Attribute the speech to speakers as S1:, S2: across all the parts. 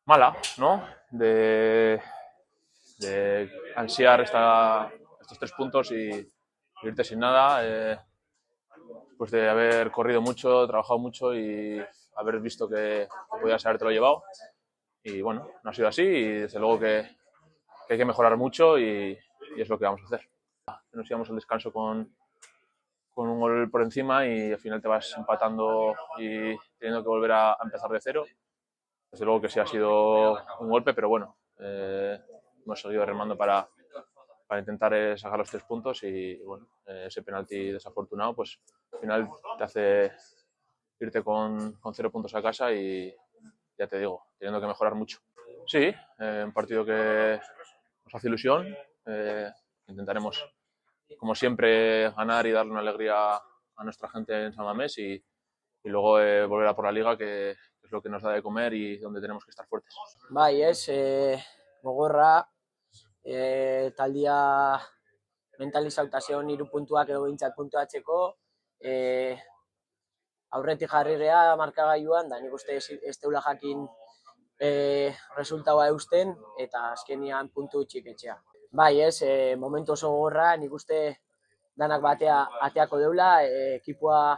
S1: mala, ¿no? De ansiar estos 3 puntos y irte sin nada, pues de haber corrido mucho, trabajado mucho y haber visto que podías habértelo llevado. Y bueno, no ha sido así y desde luego que hay que mejorar mucho y es lo que vamos a hacer. Nos íbamos al descanso con un gol por encima y al final te vas empatando y teniendo que volver a empezar de cero. Desde luego que sí ha sido un golpe, pero bueno, hemos seguido remando para intentar sacar los 3 puntos y bueno, ese penalti desafortunado pues al final te hace irte con 0 puntos a casa y ya te digo, teniendo que mejorar mucho. Sí, un partido que nos hace ilusión, intentaremos como siempre ganar y darle una alegría a nuestra gente en San Mamés y luego volver a por la liga que es lo que nos da de comer y donde tenemos que estar fuertes.
S2: Bai, gogorra, taldia mentalizauta zeon 3 puntuak edo behintzat puntuatzeko, aurretik jarri geha markagailuan, da nik uste ez teula jakin resultaua eusten, eta azkenian puntu txik etxea. Bai, momentu oso gogorra, nik uste danak batea ateako deula, ekipoa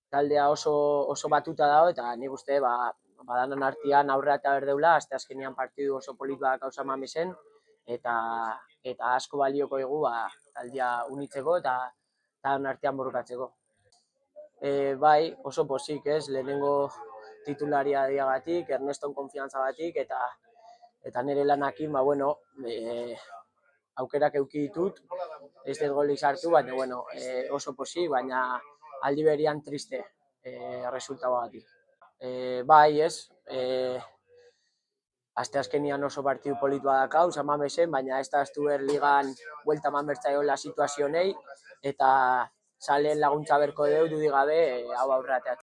S2: taldea oso batuta dago, eta nik uste danan artean aurrera eta berdeula, azkenean partidu oso polit bat gauza mamizen, eta asko balioko egu taldea unitzeko eta danan artean borrokatzeko. Bai, oso pozik, lehenengo titularia diagatik, Erneston konfiantza batik, eta nire lanakin, aukerak eduki ditut, ez dut golik sartu, baina oso pozik, baina aldi berian triste resultatua batik. Bai, asteazkenian oso partidu polit badakau, San Mamesen, baina ez da aztu ligan buelta eman bertzaiola situazionei, eta saleen laguntza berko deu dudigabe hau aurreatea.